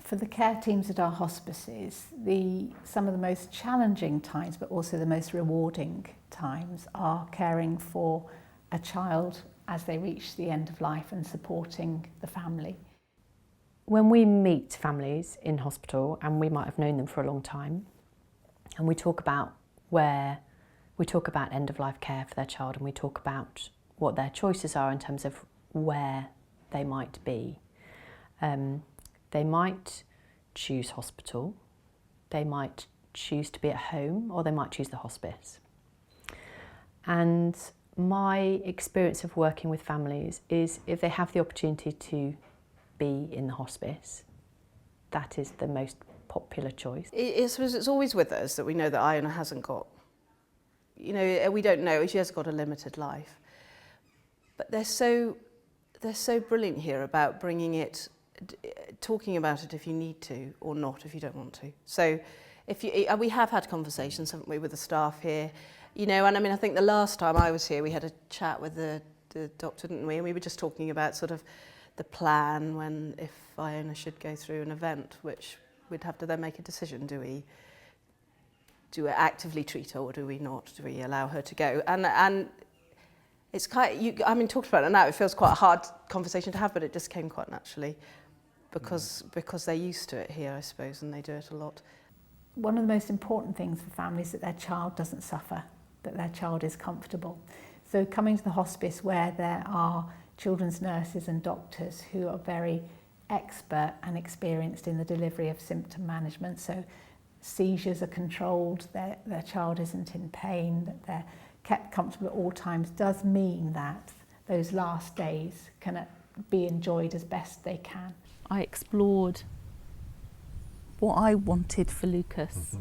For the care teams at our hospices, some of the most challenging times, but also the most rewarding times, are caring for a child as they reach the end of life and supporting the family. When we meet families in hospital, and we might have known them for a long time, and we talk about end-of-life care for their child, and we talk about what their choices are in terms of where they might be. They might choose hospital, they might choose to be at home, or they might choose the hospice. And my experience of working with families is if they have the opportunity to be in the hospice, that is the most popular choice. It's always with us that we know that Iona hasn't got, we don't know, she has got a limited life. But they're so brilliant here about bringing it, talking about it if you need to, or not if you don't want to. So we have had conversations, haven't we, with the staff here, and I mean, I think the last time I was here, we had a chat with the doctor, didn't we? And we were just talking about sort of the plan if Iona should go through an event, which we'd have to then make a decision. Do we actively treat her, or do we not? Do we allow her to go? And it's talked about it now, it feels quite a hard conversation to have, but it just came quite naturally because they're used to it here, I suppose, and they do it a lot. One of the most important things for families is that their child doesn't suffer, that their child is comfortable. So coming to the hospice, where there are children's nurses and doctors who are very expert and experienced in the delivery of symptom management, so seizures are controlled, their child isn't in pain, that they're kept comfortable at all times, does mean that those last days can be enjoyed as best they can. I explored what I wanted for Lucas,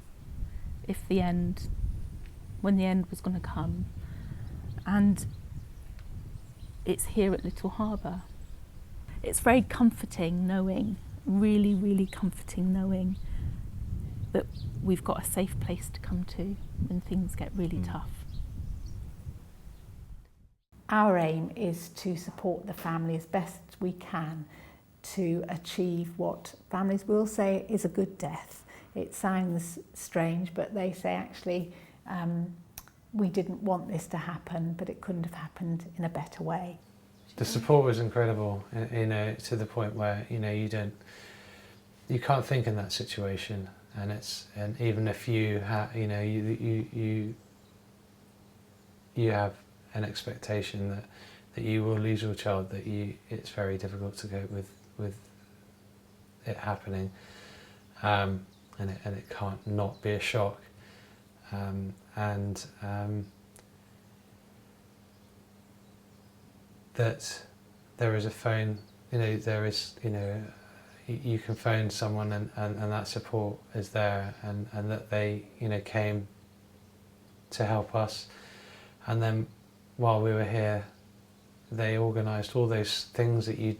when the end was going to come, and it's here at Little Harbour. It's very comforting knowing, really, really comforting knowing that we've got a safe place to come to when things get really tough. Our aim is to support the family as best we can to achieve what families will say is a good death. It sounds strange, but they say actually we didn't want this to happen, but it couldn't have happened in a better way. The support was incredible, to the point where you can't think in that situation, and even if you you have an expectation that you will lose your child, it's very difficult to cope with it happening, and it can't not be a shock, that there is a phone, you can phone someone and that support is there, and that they came to help us, and then while we were here they organised all those things that you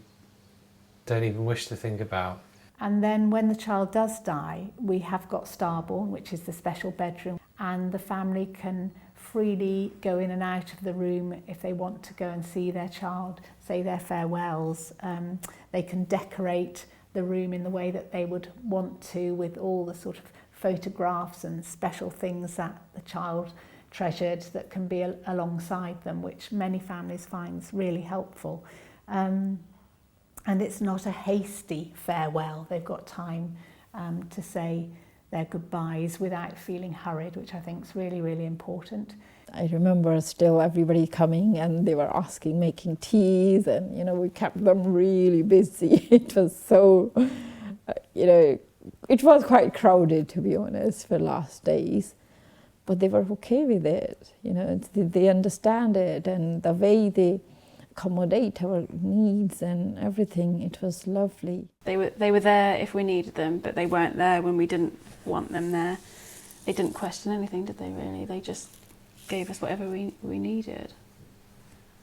don't even wish to think about. And then when the child does die, we have got Starborn, which is the special bedroom, and the family can freely go in and out of the room if they want to go and see their child, say their farewells. They can decorate the room in the way that they would want to, with all the sort of photographs and special things that the child treasured that can be alongside them, which many families find really helpful. And it's not a hasty farewell. They've got time to say their goodbyes without feeling hurried, which I think is really, really important. I remember still everybody coming and they were asking, making teas, and we kept them really busy. It was so, it was quite crowded, to be honest, for the last days. But they were okay with it, they understand it, and the way they accommodate our needs and everything, it was lovely. They were there if we needed them, but they weren't there when we didn't want them there. They didn't question anything, did they really? They just gave us whatever we needed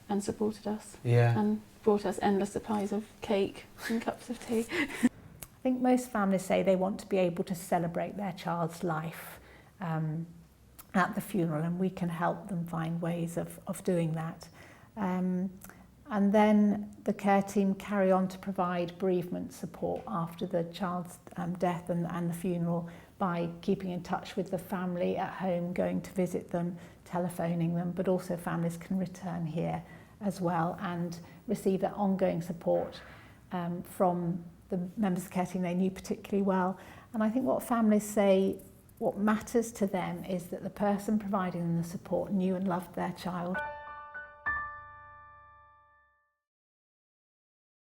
and supported us. Yeah. And brought us endless supplies of cake and cups of tea. I think most families say they want to be able to celebrate their child's life at the funeral, and we can help them find ways of doing that. And then the care team carry on to provide bereavement support after the child's death and the funeral by keeping in touch with the family at home, going to visit them, telephoning them, but also families can return here as well and receive that ongoing support from the members of the care team they knew particularly well. And I think what families say, what matters to them is that the person providing them the support knew and loved their child.